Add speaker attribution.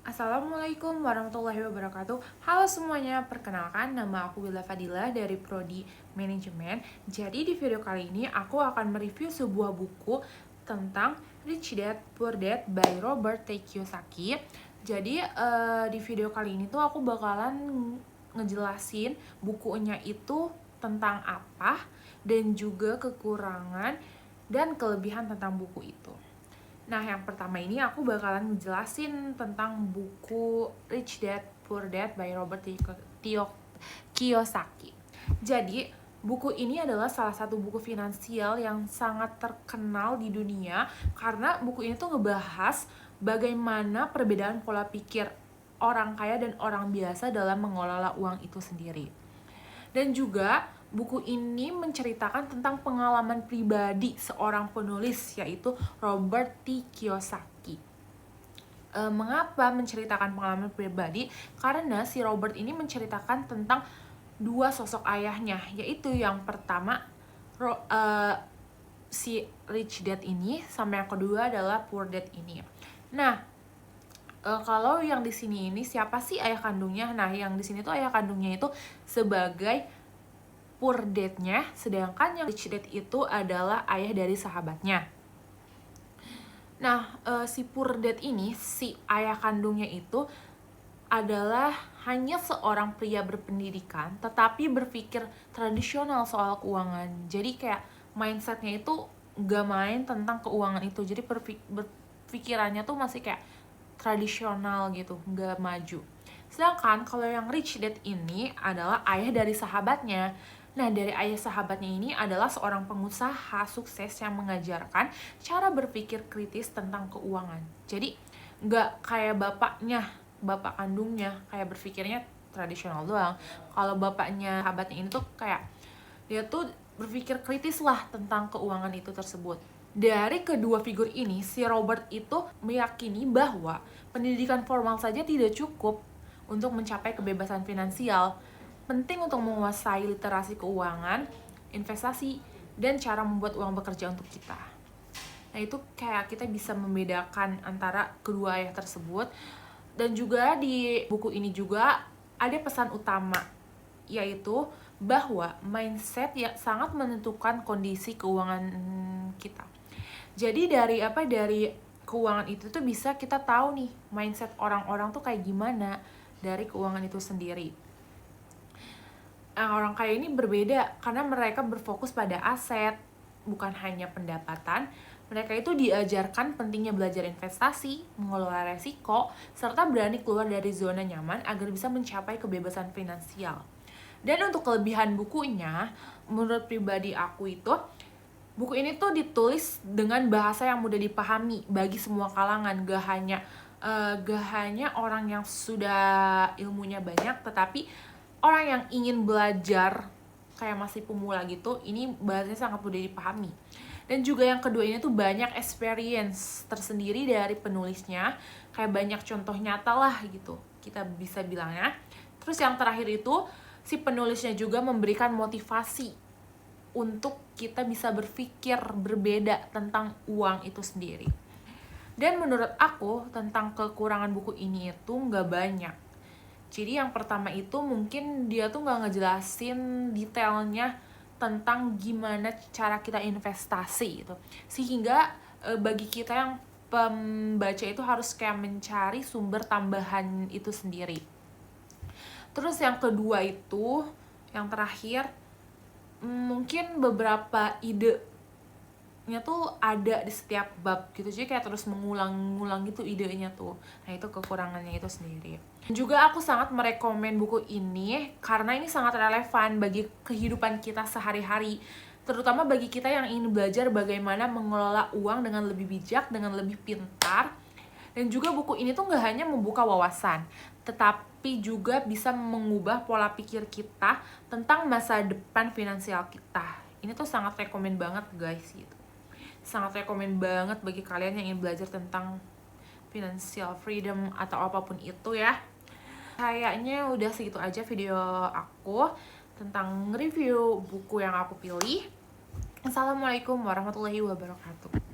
Speaker 1: Assalamualaikum warahmatullahi wabarakatuh. Halo semuanya, perkenalkan nama aku Willa Fadila dari Prodi Manajemen. Jadi di video kali ini aku akan mereview sebuah buku tentang Rich Dad Poor Dad by Robert T. Kiyosaki. Jadi di video kali ini tuh aku bakalan ngejelasin bukunya itu tentang apa dan juga kekurangan dan kelebihan tentang buku itu. Nah, yang pertama ini aku bakalan ngejelasin tentang buku Rich Dad Poor Dad by Robert Kiyosaki. Jadi, buku ini adalah salah satu buku finansial yang sangat terkenal di dunia karena buku ini tuh ngebahas bagaimana perbedaan pola pikir orang kaya dan orang biasa dalam mengelola uang itu sendiri. Dan juga buku ini menceritakan tentang pengalaman pribadi seorang penulis, yaitu Robert T. Kiyosaki. Mengapa menceritakan pengalaman pribadi? Karena si Robert ini menceritakan tentang dua sosok ayahnya, yaitu yang pertama si Rich Dad ini, sama yang kedua adalah Poor Dad ini. Nah, kalau yang di sini ini siapa sih ayah kandungnya? Nah, yang di sini tuh ayah kandungnya itu sebagai Poor Dad-nya, sedangkan yang Rich Dad itu adalah ayah dari sahabatnya. Nah, si Poor Dad ini, si ayah kandungnya itu adalah hanya seorang pria berpendidikan, tetapi berpikir tradisional soal keuangan. Jadi kayak mindsetnya itu gak main tentang keuangan itu. Jadi berpikirannya tuh masih kayak tradisional gitu, gak maju. Sedangkan kalau yang Rich Dad ini adalah ayah dari sahabatnya. Nah, dari ayah sahabatnya ini adalah seorang pengusaha sukses yang mengajarkan cara berpikir kritis tentang keuangan. Jadi, nggak kayak bapak kandungnya, kayak berpikirnya tradisional doang. Kalau bapaknya sahabatnya ini tuh kayak, dia tuh berpikir kritis lah tentang keuangan itu tersebut. Dari kedua figur ini, si Robert itu meyakini bahwa pendidikan formal saja tidak cukup untuk mencapai kebebasan finansial. Penting untuk menguasai literasi keuangan, investasi, dan cara membuat uang bekerja untuk kita. Nah, itu kayak kita bisa membedakan antara kedua ayah tersebut. Dan juga di buku ini juga ada pesan utama, yaitu bahwa mindset yang sangat menentukan kondisi keuangan kita. Jadi dari keuangan itu tuh bisa kita tahu nih mindset orang-orang tuh kayak gimana dari keuangan itu sendiri. Orang kaya ini berbeda karena mereka berfokus pada aset, bukan hanya pendapatan. Mereka itu diajarkan pentingnya belajar investasi, mengelola resiko, serta berani keluar dari zona nyaman agar bisa mencapai kebebasan finansial. Dan untuk kelebihan bukunya, menurut pribadi aku itu, buku ini tuh ditulis dengan bahasa yang mudah dipahami bagi semua kalangan, gak hanya orang yang sudah ilmunya banyak, tetapi orang yang ingin belajar kayak masih pemula gitu, ini bahasanya sangat mudah dipahami. Dan juga yang kedua ini tuh banyak experience tersendiri dari penulisnya, kayak banyak contoh nyata lah gitu, kita bisa bilangnya. Terus yang terakhir itu, si penulisnya juga memberikan motivasi untuk kita bisa berpikir berbeda tentang uang itu sendiri. Dan menurut aku, tentang kekurangan buku ini itu nggak banyak. Jadi yang pertama itu mungkin dia tuh nggak ngejelasin detailnya tentang gimana cara kita investasi gitu. Sehingga bagi kita yang pembaca itu harus kayak mencari sumber tambahan itu sendiri. Terus yang kedua itu, yang terakhir, mungkin beberapa idenya tuh ada di setiap bab gitu, jadi kayak terus mengulang-ngulang gitu idenya tuh. Nah, itu kekurangannya itu sendiri. Juga aku sangat merekomen buku ini karena ini sangat relevan bagi kehidupan kita sehari-hari, terutama bagi kita yang ingin belajar bagaimana mengelola uang dengan lebih bijak, dengan lebih pintar. Dan juga buku ini tuh gak hanya membuka wawasan, tetapi juga bisa mengubah pola pikir kita tentang masa depan finansial kita. Ini tuh sangat rekomen banget guys gitu. Sangat rekomen banget bagi kalian yang ingin belajar tentang financial freedom atau apapun itu ya. Kayaknya udah segitu aja video aku tentang review buku yang aku pilih. Assalamualaikum warahmatullahi wabarakatuh.